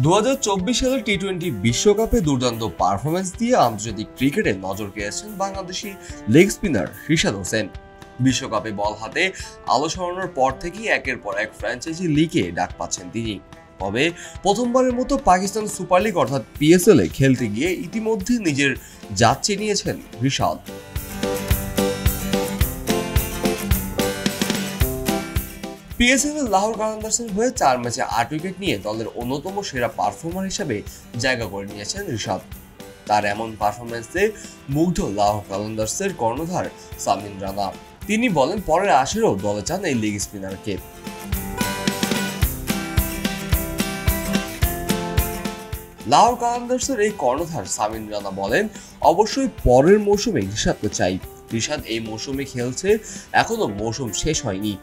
2024 সালের টি-20 বিশ্বকাপে দুর্দান্ত পারফরম্যান্স দিয়ে আন্তর্জাতিক ক্রিকেটে নজর কেড়েছেন বাংলাদেশি লেগ স্পিনার রিশাদ হোসেন। বিশ্বকাপে বল হাতে আলো ছড়ানোর পর থেকেই একের পর এক ফ্র্যাঞ্চাইজি লিগে ডাক পাচ্ছেন তিনি। তবে প্রথমবারের মতো পাকিস্তান সুপার লিগ অর্থাৎ পিএসএল এ খেলতে গিয়ে ইতিমধ্যে নিজের জাত চিনিয়েছেন রিশাদ। পিএসএল এর লাহোর কালান্দার্সের হয়ে 4 ম্যাচে 8 উইকেট নিয়ে দলের অন্যতম সেরা পারফর্মার হিসেবে জায়গা করে নিয়েছেন রিশাদ। তার এমন পারফরম্যান্সে মুগ্ধ লাহোর কালান্দার্সের কর্ণধার সামিন রানা। তিনি বলেন, পরের আসরেও দলে চান এই লেগ স্পিনারকে। লাহোর কালান্দার্সের এই কর্ণধার সামিন রানা বলেন, অবশ্যই পরের মৌসুমে রিশাদকে চাই। রিশাদ এই মৌসুমে খেলছে, এখনো মৌসুম শেষ হয়নি।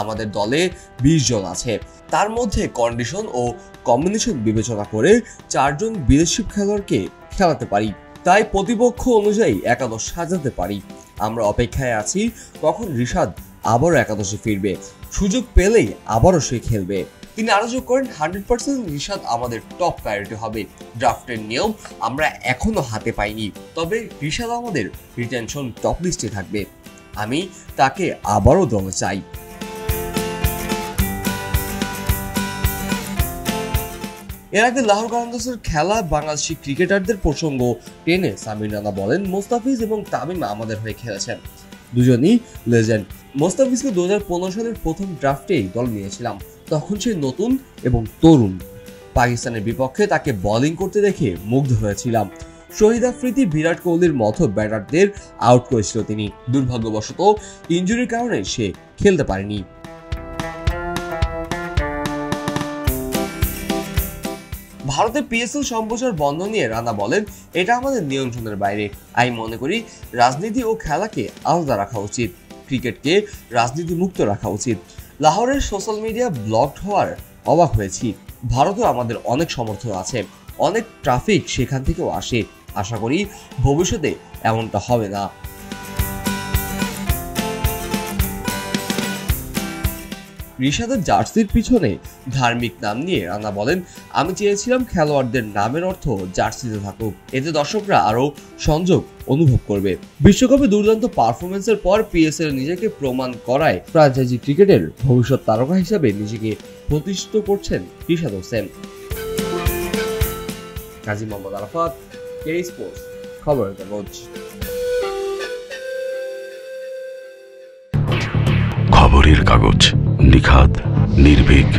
আমাদের দলে 20 জন আছে, তার মধ্যে কন্ডিশন ও কম্বিনেশন বিবেচনা করে 4 জন বিদেশি খেলোয়াড়কে খেলাতে পারি, তাই প্রতিপক্ষ অনুযায়ী একাদশ সাজাতে পারি। আমরা অপেক্ষায় আছি কখন রিশাদ আবারও একাদশে ফিরবে, সুযোগ পেলেই আবারও সে খেলবে। তিনি আরো যোগ করেন, 100% রিশাদ আমাদের টপ প্রায়োরিটি হবে। ড্রাফটের নিয়ম আমরা এখনো হাতে পাইনি, তবে রিশাদ আমাদের রিটেনশন টপ লিস্টে থাকবে। আমি তাকে আবারও দলে চাই। এর আগে লাহোর কালান্দার্সের খেলা বাংলাদেশি ক্রিকেটারদের প্রসঙ্গ টেনে সামির রানা বলেন, মোস্তাফিজ এবং তামিম আমাদের হয়ে খেলেছেন, দুজনই লেজেন্ড। মোস্তাফিজকে 2015 সালের প্রথম ড্রাফটেই দল নিয়েছিলাম, তখন সে নতুন এবং তরুণ। পাকিস্তানের বিপক্ষে তাকে বোলিং করতে দেখে মুগ্ধ হয়েছিলাম। শহীদ আফ্রিদি, বিরাট কোহলির মতো ব্যাটারদের আউট করেছিল তিনি। দুর্ভাগ্যবশত ইনজুরির কারণে সে খেলতে পারেনি। ভারতের পিএসএল সম্প্রচার বন্ধ নিয়ে রানা বলেন, এটা আমাদের নিয়ন্ত্রণের বাইরে। আমি মনে করি রাজনীতি ও খেলাকে আলাদা রাখা উচিত, ক্রিকেটকে রাজনীতি মুক্ত রাখা উচিত। লাহোরের সোশ্যাল মিডিয়া ব্লকড হওয়ার অবাক হয়েছি। ভারতেও আমাদের অনেক সমর্থন আছে, অনেক ট্রাফিক সেখান থেকেও আসে। আশা করি ভবিষ্যতে এমনটা হবে না। রিশাদের জার্সির পিছনে ধার্মিক নাম নিয়ে রানা বলেন, আমি চেয়েছিলাম খেলোয়াড়দের নামের অর্থ জার্সিতে থাকুক, এতে দর্শকরা আরো সংযোগ অনুভব করবে। বিশ্বকাপে দুর্দান্ত পারফরমেন্সের পর পিএসএল নিজেকে প্রমাণ করায় ফ্র্যাঞ্চাইজি ক্রিকেটের ভবিষ্যৎ তারকা হিসেবে নিজেকে প্রতিষ্ঠিত করছেন রিশাদ হোসেন। কাজী মোহাম্মদ আরাফাত, কে স্পোর্টস, খবরের কাগজ। খবরের কাগজ, নিখাত, নির্ভীক,